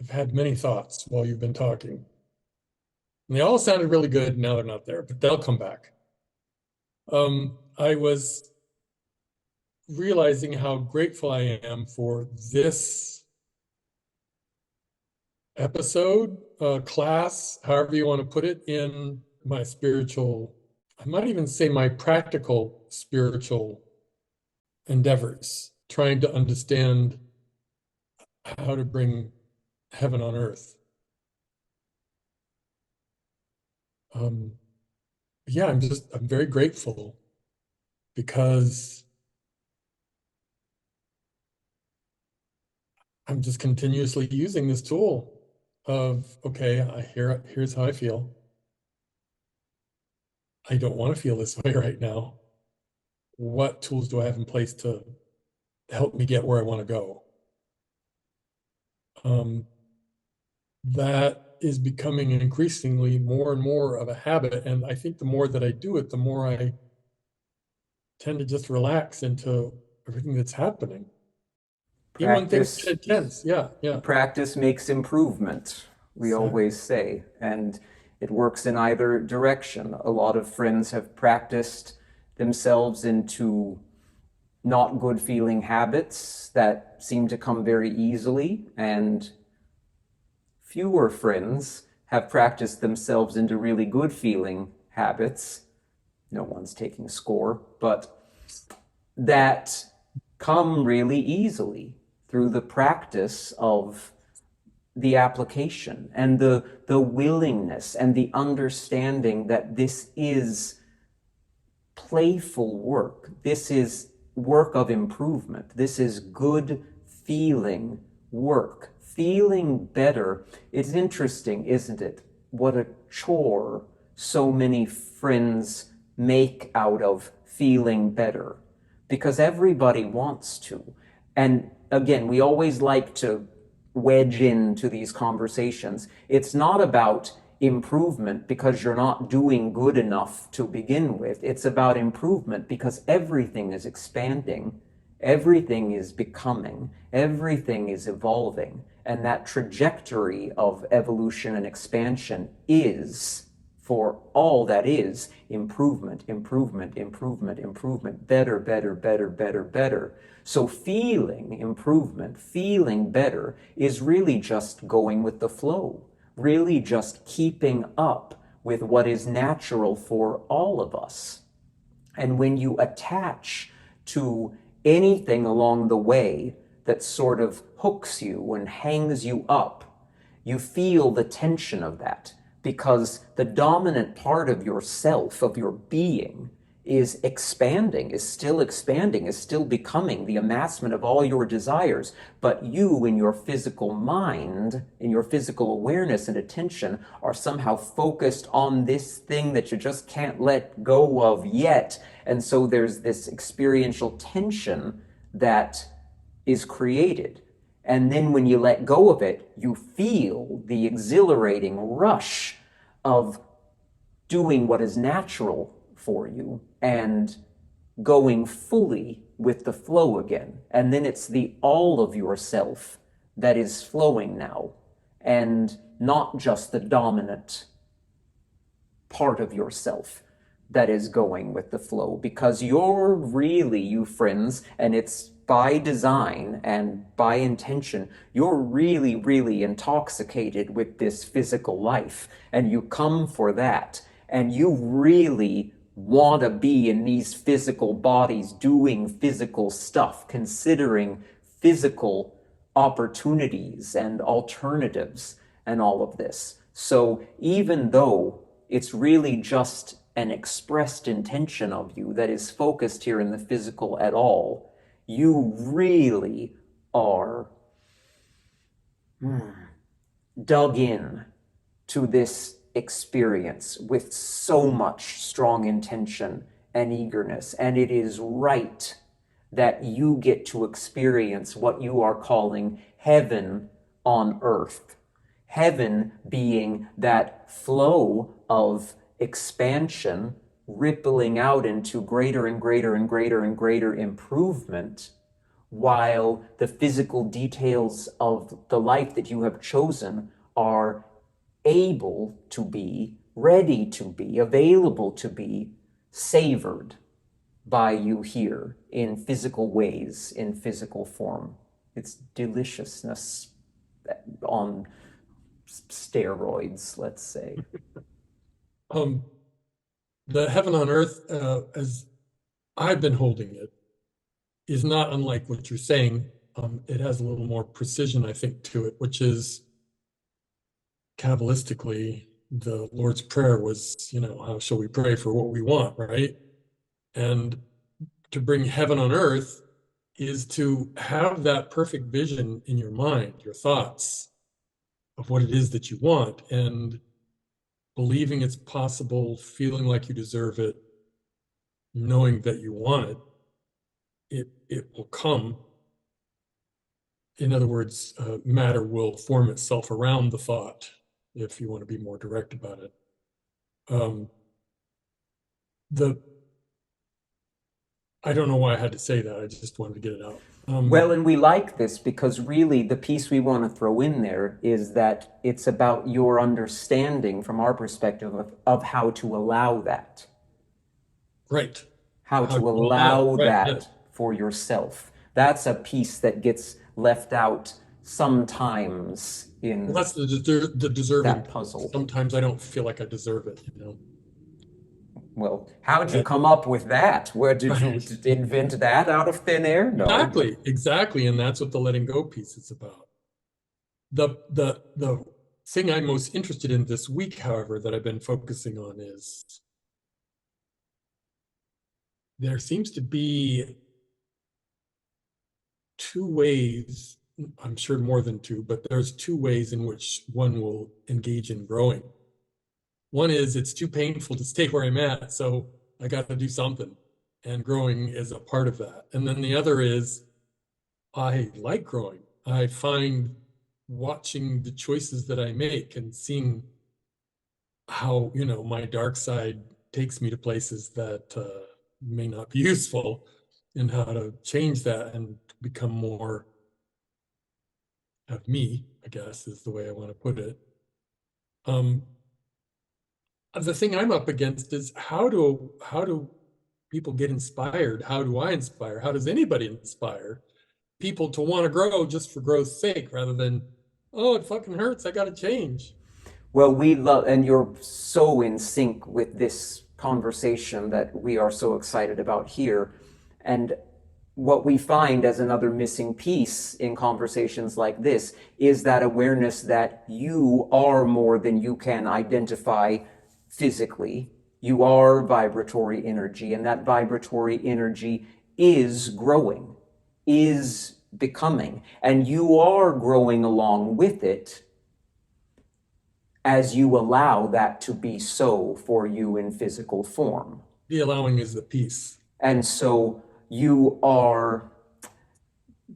I've had many thoughts while you've been talking. And they all sounded really good. Now they're not there, but they'll come back. I was realizing how grateful I am for this episode, class, however you want to put it, in my spiritual, I might even say my practical spiritual endeavors, trying to understand how to bring heaven on earth. Um, yeah, I'm very grateful because I'm just continuously using this tool of, okay, here's how I feel. I don't want to feel this way right now. What tools do I have in place to help me get where I want to go? Um, that is becoming increasingly more and more of a habit. And I think the more that I do it, the more I tend to just relax into everything that's happening. Even when things Practice, get intense. Yeah, yeah. practice makes improvement, we Exactly. always say, and it works in either direction. A lot of friends have practiced themselves into not good feeling habits that seem to come very easily, and fewer friends have practiced themselves into really good feeling habits. No one's taking score, but that come really easily through the practice of the application and the willingness and the understanding that this is playful work. This is work of improvement. This is good feeling work. Feeling better. It's interesting, isn't it? What a chore so many friends make out of feeling better. Because everybody wants to. And again, we always like to wedge into these conversations. It's not about improvement because you're not doing good enough to begin with. It's about improvement because everything is expanding, everything is becoming, everything is evolving. And that trajectory of evolution and expansion is, for all that is, improvement, improvement, improvement, improvement, better, better, better, better, better. So feeling improvement, feeling better is really just going with the flow, really just keeping up with what is natural for all of us. And when you attach to anything along the way that sort of hooks you and hangs you up, you feel the tension of that because the dominant part of yourself, of your being, is expanding, is still becoming the amassment of all your desires. But you, in your physical mind, in your physical awareness and attention, are somehow focused on this thing that you just can't let go of yet. And so there's this experiential tension that is created. And then when you let go of it, you feel the exhilarating rush of doing what is natural for you and going fully with the flow again. And then it's the all of yourself that is flowing now and not just the dominant part of yourself that is going with the flow, because you're really, you friends, and it's by design and by intention, you're really, really intoxicated with this physical life, and you come for that, and you really want to be in these physical bodies doing physical stuff, considering physical opportunities and alternatives and all of this. So even though it's really just an expressed intention of you that is focused here in the physical at all, you really are dug in to this experience with so much strong intention and eagerness. And it is right that you get to experience what you are calling heaven on earth. Heaven being that flow of expansion rippling out into greater and greater and greater and greater improvement, while the physical details of the life that you have chosen are able to be, ready to be, available to be savored by you here in physical ways, in physical form. It's deliciousness on steroids, let's say. Um, the heaven on earth, as I've been holding it, is not unlike what you're saying. It has a little more precision, I think, to it, which is Kabbalistically, the Lord's Prayer was, how shall we pray for what we want, right? And to bring heaven on earth is to have that perfect vision in your mind, your thoughts of what it is that you want, and believing it's possible, feeling like you deserve it, knowing that you want it, it will come. In other words, matter will form itself around the thought, if you want to be more direct about it. I don't know why I had to say that. I just wanted to get it out. Well, and we like this because really the piece we want to throw in there is that it's about your understanding from our perspective of how to allow that. Right. How to allow right, that yes. for yourself. That's a piece that gets left out sometimes in Well, that's the deserving that puzzle. Sometimes I don't feel like I deserve it, Well, how'd you come up with that? Where did you invent that out of thin air? No. Exactly. And that's what the letting go piece is about. The thing I'm most interested in this week, however, that I've been focusing on is there seems to be two ways, I'm sure more than two, but there's two ways in which one will engage in growing. One is it's too painful to stay where I'm at, so I got to do something, and growing is a part of that. And then the other is I like growing. I find watching the choices that I make and seeing how, my dark side takes me to places that may not be useful, and how to change that and become more of me, I guess, is the way I want to put it. The thing I'm up against is how do people get inspired? How do I inspire? How does anybody inspire people to want to grow just for growth's sake rather than, oh, it fucking hurts, I got to change? Well, we love, and you're so in sync with this conversation that we are so excited about here. And what we find as another missing piece in conversations like this is that awareness that you are more than you can identify physically. You are vibratory energy, and that vibratory energy is growing, is becoming, and you are growing along with it as you allow that to be so for you in physical form. The allowing is the piece. And so you are,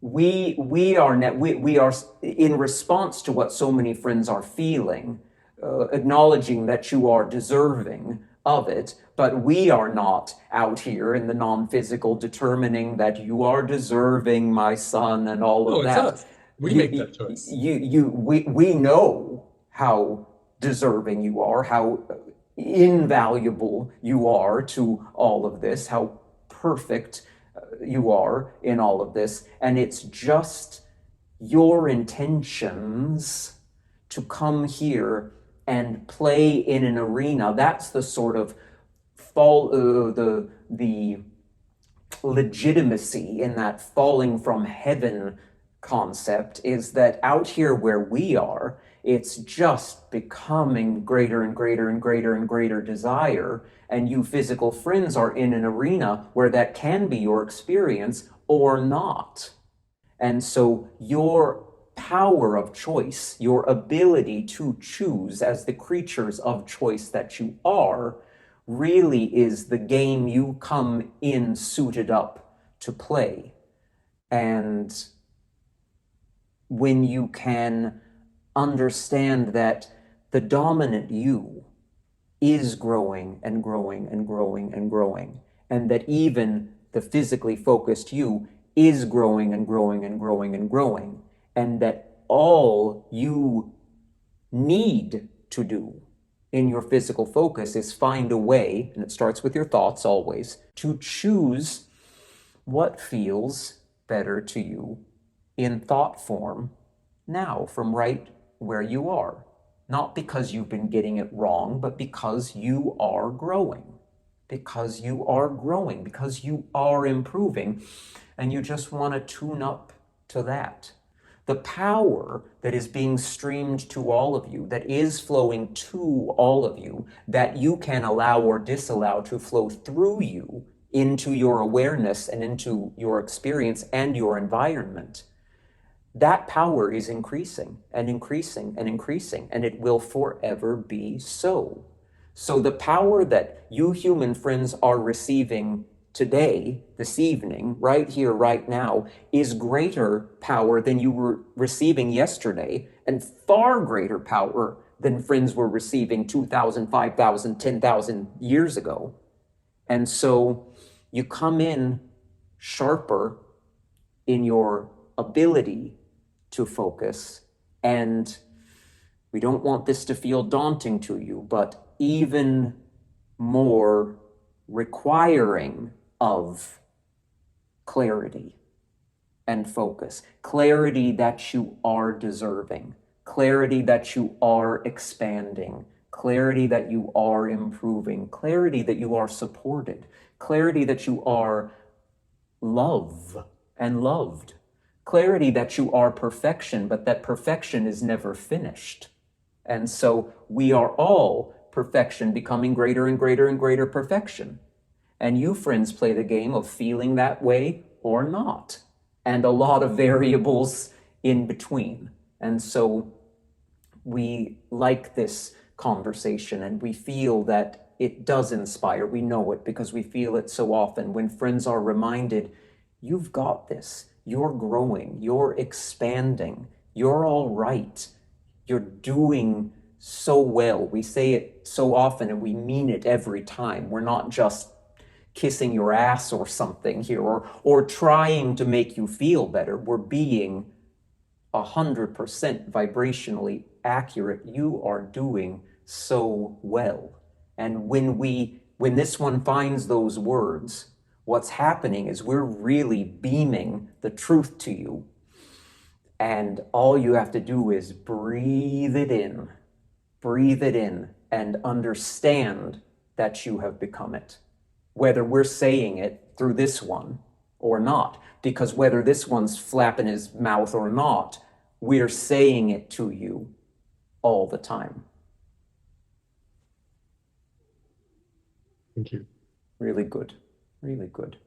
we are in response to what so many friends are feeling, acknowledging that you are deserving of it, but we are not out here in the non-physical determining that you are deserving, my son, and all of that. It's us. We make that choice. We know how deserving you are, how invaluable you are to all of this, how perfect you are in all of this, and it's just your intentions to come here and play in an arena. That's the sort of the legitimacy in that falling from heaven concept, is that out here where we are, it's just becoming greater and greater and greater and greater desire. And you physical friends are in an arena where that can be your experience or not. And so your power of choice, your ability to choose as the creatures of choice that you are, really is the game you come in suited up to play. And when you can understand that the dominant you is growing and growing and growing and growing, and that even the physically focused you is growing and growing and growing and growing, and that all you need to do in your physical focus is find a way, and it starts with your thoughts always, to choose what feels better to you in thought form now, from right where you are. Not because you've been getting it wrong, but because you are growing. Because you are growing, because you are improving, and you just want to tune up to that. The power that is being streamed to all of you, that is flowing to all of you, that you can allow or disallow to flow through you into your awareness and into your experience and your environment, that power is increasing and increasing and increasing, and it will forever be so. So the power that you human friends are receiving today, this evening, right here, right now, is greater power than you were receiving yesterday, and far greater power than friends were receiving 2,000, 5,000, 10,000 years ago. And so you come in sharper in your ability to focus, and we don't want this to feel daunting to you, but even more requiring of clarity and focus. Clarity that you are deserving. Clarity that you are expanding. Clarity that you are improving. Clarity that you are supported. Clarity that you are love and loved. Clarity that you are perfection, but that perfection is never finished. And so we are all perfection becoming greater and greater and greater perfection. And you friends play the game of feeling that way or not, and a lot of variables in between. And so we like this conversation, and we feel that it does inspire. We know it because we feel it so often when friends are reminded, you've got this, you're growing, you're expanding, you're all right, you're doing so well. We say it so often and we mean it every time. We're not just kissing your ass or something here, or trying to make you feel better. We're being 100% vibrationally accurate. You are doing so well. And when this one finds those words, what's happening is we're really beaming the truth to you. And all you have to do is breathe it in, and understand that you have become it. Whether we're saying it through this one or not, because whether this one's flapping his mouth or not, we're saying it to you all the time. Thank you. Really good. Really good.